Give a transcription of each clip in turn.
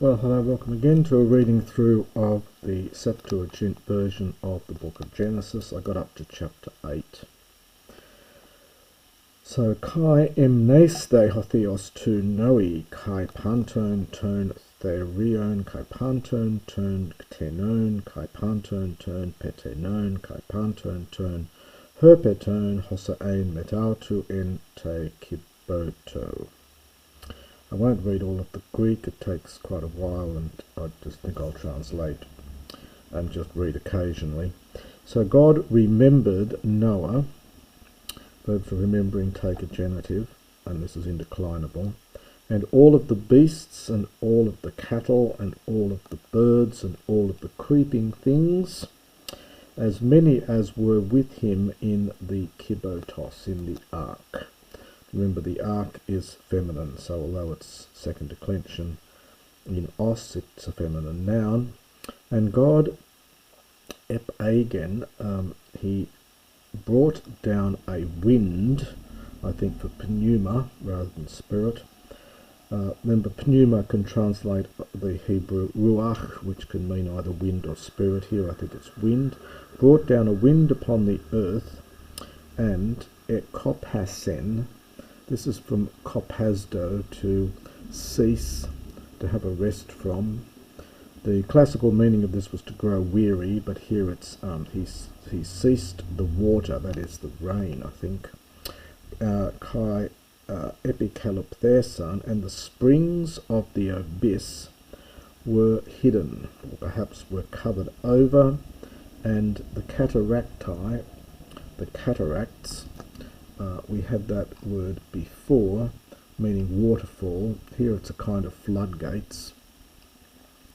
Well, hello, welcome again to a reading through of the Septuagint version of the book of Genesis. I got up to chapter 8. So, kai emneste hotheos tu noi, kai panton ton therion, kai panton ton ktenon, kai panton ton petenon, kai panton ton herpeton hosaein metautu en te kiboto. I won't read all of the Greek, it takes quite a while, and I just think I'll translate and just read occasionally. So God remembered Noah, verb for remembering take a genitive, and this is indeclinable, and all of the beasts and all of the cattle and all of the birds and all of the creeping things, as many as were with him in the kibotos, in the ark. Remember, the ark is feminine, so although it's second declension in os, it's a feminine noun. And God, epagen, he brought down a wind, I think for pneuma rather than spirit. Remember, pneuma can translate the Hebrew ruach, which can mean either wind or spirit. Here I think it's wind. Brought down a wind upon the earth, and ekopasen. This is from kopasdo, to cease, to have a rest from. The classical meaning of this was to grow weary, but here it's he ceased the water, that is the rain, I think. Kai epikalopthesan, and the springs of the abyss were hidden, or perhaps were covered over, and the cataracti, the cataracts, we had that word before, meaning waterfall. Here it's a kind of floodgates.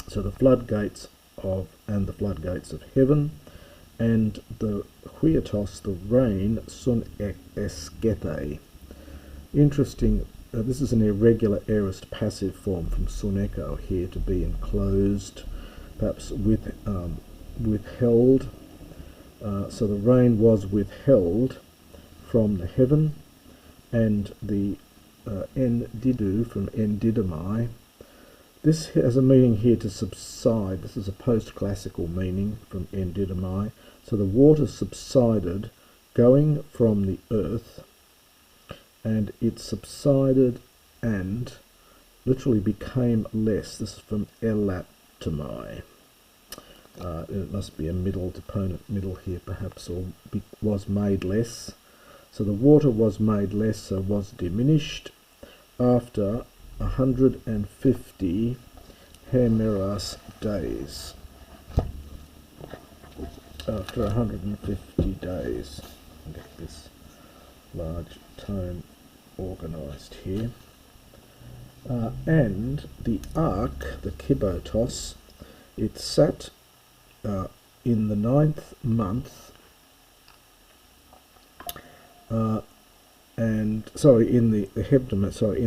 So the floodgates of heaven, and the huiatos, the rain, sun eskethe. Interesting, this is an irregular aorist passive form from suneko here, to be enclosed, perhaps withheld. So the rain was withheld from the heaven, and the endidu from endidamai. This has a meaning here to subside. This is a post-classical meaning from endidamai. So the water subsided, going from the earth, and it subsided and literally became less. This is from elatomai. It must be a middle deponent, middle here perhaps, or was made less. So the water was made less, so was diminished, after 150 hemeras days. After 150 days. I'll get this large tome organised here. And the ark, the kibotos, it sat in the 9th month, in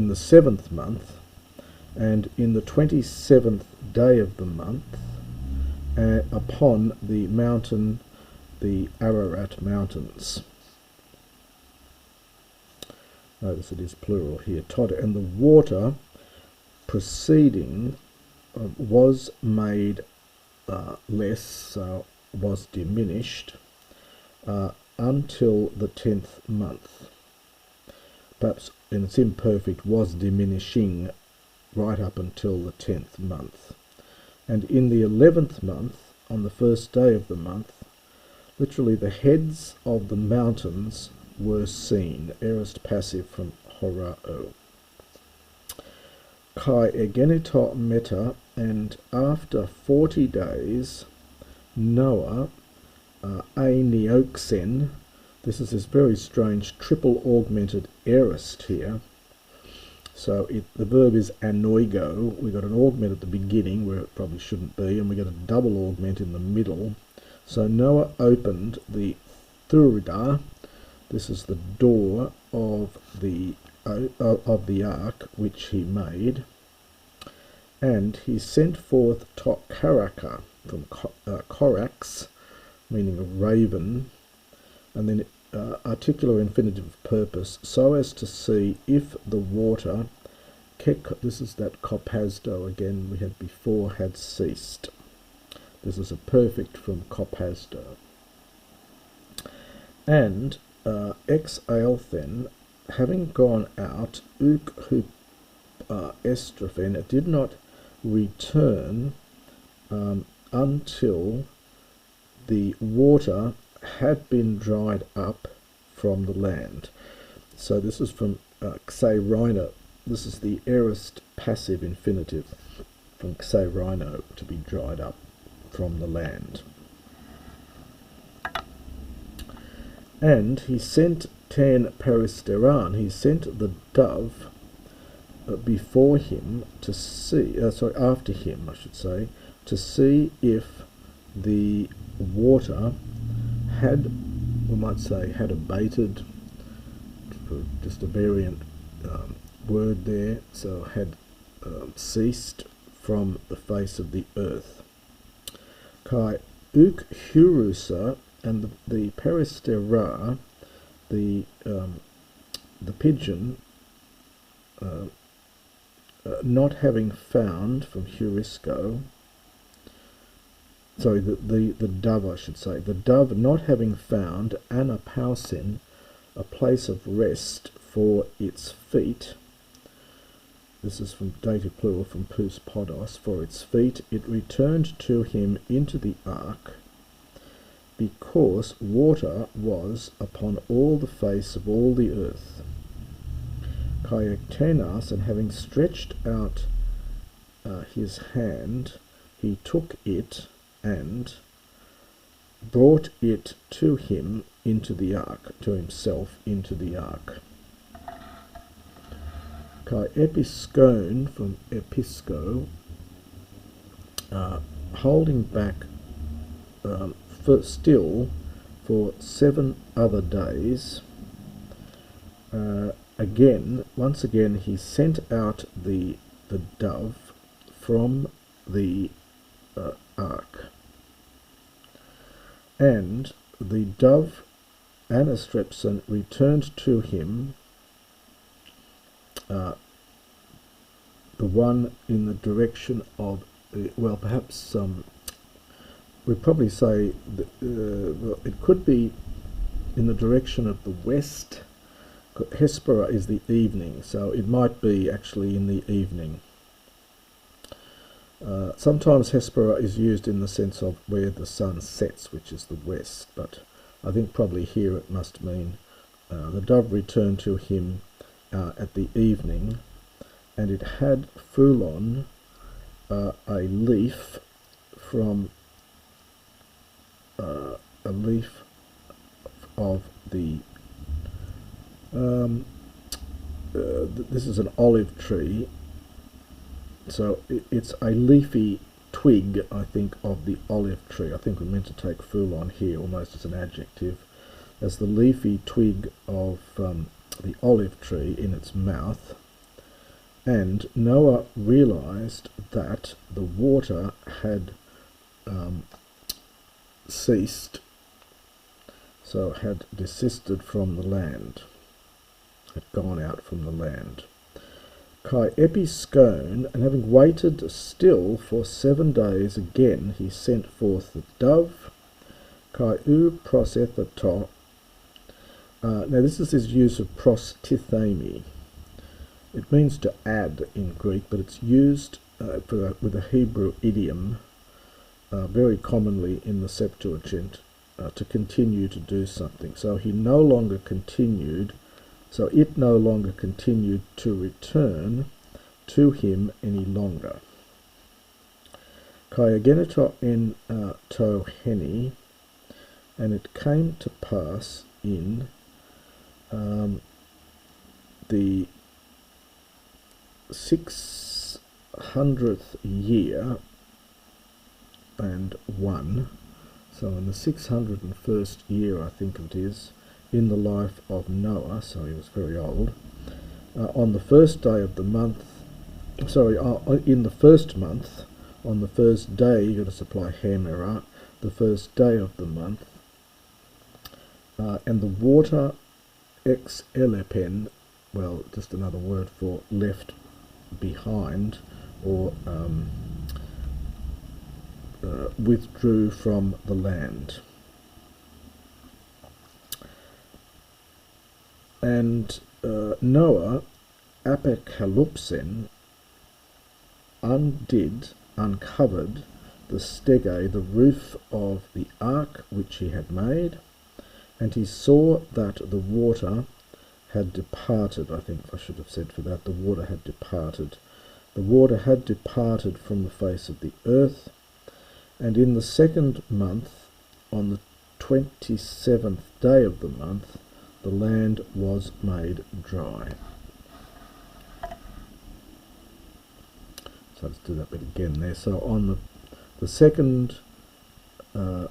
the 7th month, and in the 27th day of the month, upon the mountain, the Ararat Mountains. Notice it is plural here. Todd, and the water proceeding was made less, so was diminished, until the 10th month. Perhaps in its imperfect, was diminishing right up until the 10th month. And in the 11th month, on the first day of the month, literally the heads of the mountains were seen. Aorist passive from horao. Kai egenito meta, and after 40 days, Noah, neoxen. This is this very strange triple augmented aorist here. So the verb is anoigo. We got an augment at the beginning where it probably shouldn't be, and we got a double augment in the middle. So Noah opened the thurida. This is the door of the ark which he made, and he sent forth Tokaraka from Korax, meaning a raven, and then articular infinitive of purpose, so as to see if the water this is that kopasdo again we had before, had ceased. This is a perfect from kopasdo. And ex aelthen, having gone out, uk hup estrophen, it did not return until the water had been dried up from the land. So this is from xerino. This is the aorist passive infinitive from xerino, to be dried up from the land. And he sent ten peristeran, he sent the dove before him to see, after him I should say, to see if the water had, we might say, had abated, just a variant word there, so had ceased from the face of the earth. Kai uk hurusa, and the peristera, the pigeon, not having found, from hurisco, sorry, the dove I should say, the dove not having found anapausin, a place of rest for its feet. This is from dative plural, from pous podos, for its feet, it returned to him into the ark, because water was upon all the face of all the earth. Kaiektenas, and having stretched out his hand, he took it and brought it to him into the ark, to himself into the ark. Kai episkone, from episco, holding back still for 7 other days. Once again, he sent out the dove from the ark, and the dove anastrepson returned to him, the one in the direction of, well, perhaps we'd probably say well, it could be in the direction of the west. Hespera is the evening, so it might be actually in the evening. Sometimes Hespera is used in the sense of where the sun sets, which is the west, but I think probably here it must mean the dove returned to him at the evening, and it had fulon, a leaf from a leaf of the this is an olive tree, so it's a leafy twig, I think, of the olive tree. I think we're meant to take fulon here almost as an adjective, as the leafy twig of the olive tree in its mouth. And Noah realized that the water had ceased, so had desisted from the land, had gone out from the land. Kai episkone, and having waited still for 7 days, again he sent forth the dove. Kai u prosethato. Now this is his use of prostithemi. It means to add in Greek, but it's used with a Hebrew idiom very commonly in the Septuagint, to continue to do something. So he no longer continued, so it no longer continued to return to him any longer. Kaiagenito en toheni, and it came to pass in the 600th year and 1, so in the 601st year, I think it is, in the life of Noah, so he was very old, on the first day of the month, in the first month, on the first day, you've got to supply hemera, the first day of the month, and the water ex elepen, well, just another word for left behind, or withdrew from the land. And Noah apocalypsen uncovered the stege, the roof of the ark which he had made, and he saw that the water had departed. I think I should have said for that, the water had departed. The water had departed from the face of the earth, and in the 2nd month, on the 27th day of the month, the land was made dry. So let's do that bit again there. So on the second, in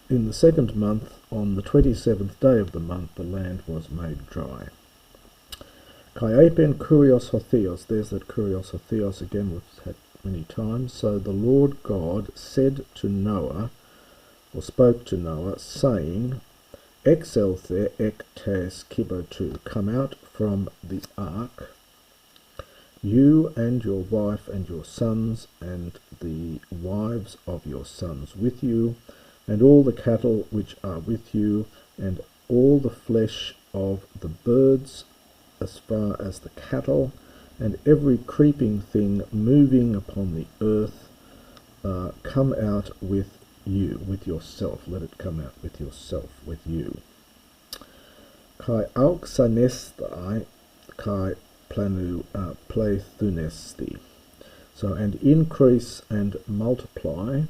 the 2nd month, on the 27th day of the month, the land was made dry. Kai apen kurios hotheos. There's that kurios hotheos again, we've had many times. So the Lord God said to Noah, or spoke to Noah, saying, Exelthe ektes kibotu, come out from the ark, you and your wife and your sons and the wives of your sons with you, and all the cattle which are with you, and all the flesh of the birds as far as the cattle, and every creeping thing moving upon the earth, come out with you, with yourself. Let it come out with yourself, with you. Kai auxanestai, kai planu plethunesti. So, and increase and multiply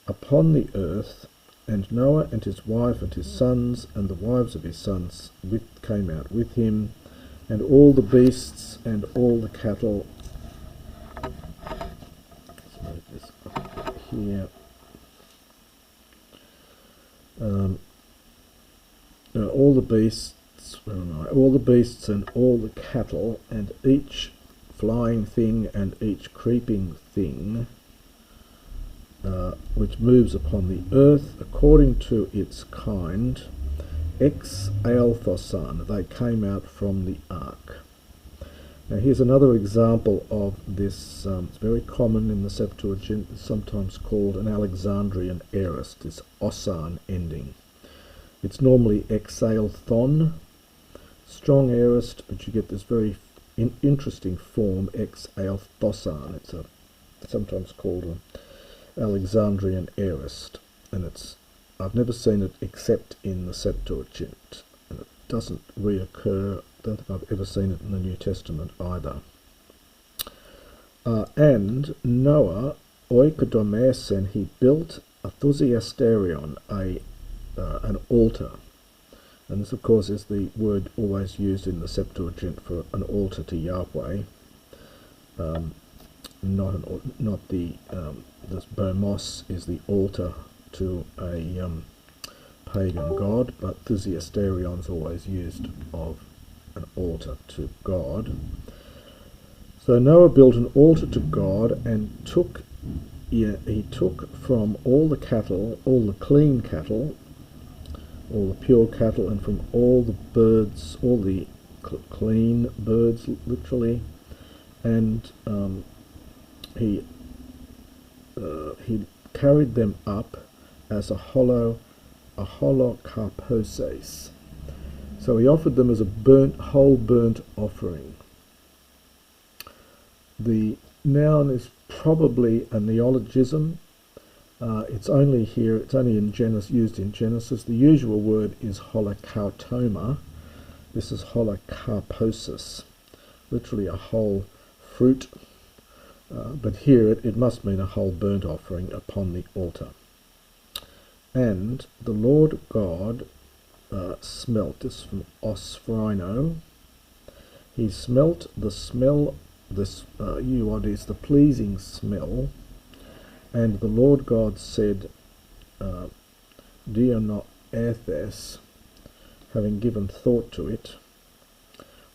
upon the earth. And Noah and his wife and his sons and the wives of his sons came out with him, and all the beasts and all the cattle. So this up here. All the beasts, all the beasts and all the cattle, and each flying thing and each creeping thing, which moves upon the earth according to its kind, ex aelthosan, they came out from the ark. Now here's another example of this. It's very common in the Septuagint. It's sometimes called an Alexandrian aorist, this osan ending. It's normally exalthon, strong aorist, but you get this very interesting form, exalthosan. It's sometimes called an Alexandrian aorist, and I've never seen it except in the Septuagint, and it doesn't reoccur. I don't think I've ever seen it in the New Testament either. And Noah oikodomesen, he built a thusiasterion, an altar, and this of course is the word always used in the Septuagint for an altar to Yahweh. Not the this Bomos is the altar to a pagan god, but thusiasterion is always used of an altar to God. So Noah built an altar to God, and he took from all the cattle, all the clean cattle, all the pure cattle, and from all the birds, all the clean birds, literally, and he carried them up as a holocarposes. So he offered them as a whole burnt offering. The noun is probably a neologism. It's only in Genesis, used in Genesis. The usual word is holocautoma. This is holocarposis, literally a whole fruit. But here it must mean a whole burnt offering upon the altar. And the Lord God smelt, this from osphryno, he smelt the smell, this what is the pleasing smell, and the Lord God said, Dionoethes, having given thought to it,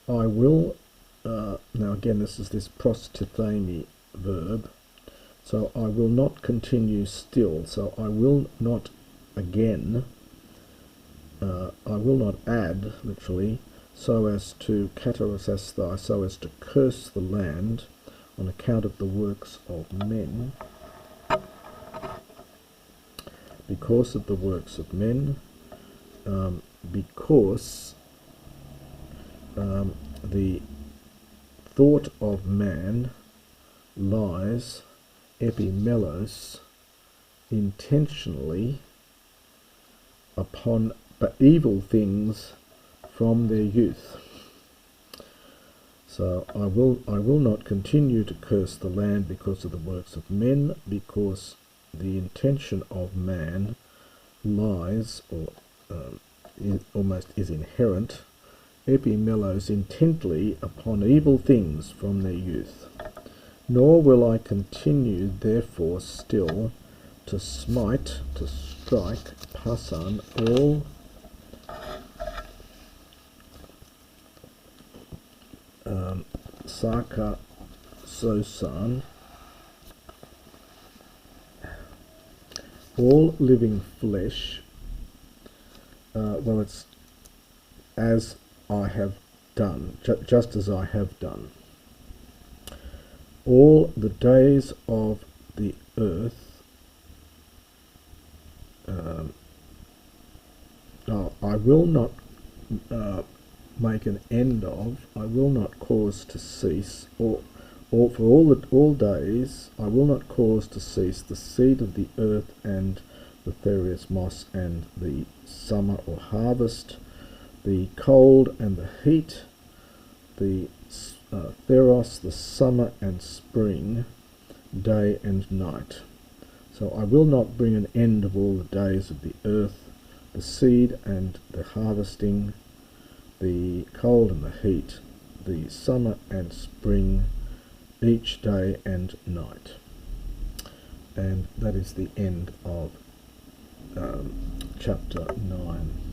I will, now again this is this prostithemi verb, so I will not continue still, so I will not again, I will not add, literally, so as to katarasasthai, so as to curse the land on account of the works of men, because of the works of men, because the thought of man lies epimelos intentionally upon evil things from their youth. So I will not continue to curse the land because of the works of men, because the intention of man lies, or almost is inherent, epimelos intently upon evil things from their youth. Nor will I continue therefore still to smite, to strike, pasan, all Saka Sosan, all living flesh. Well, it's as I have done, just as I have done. All the days of the earth, I will not make an end of, I will not cause to cease, or for all days, I will not cause to cease the seed of the earth and the therius moss and the summer or harvest, the cold and the heat, the theros, the summer and spring, day and night. So I will not bring an end of all the days of the earth, the seed and the harvesting, the cold and the heat, the summer and spring, each day and night. And that is the end of chapter 9.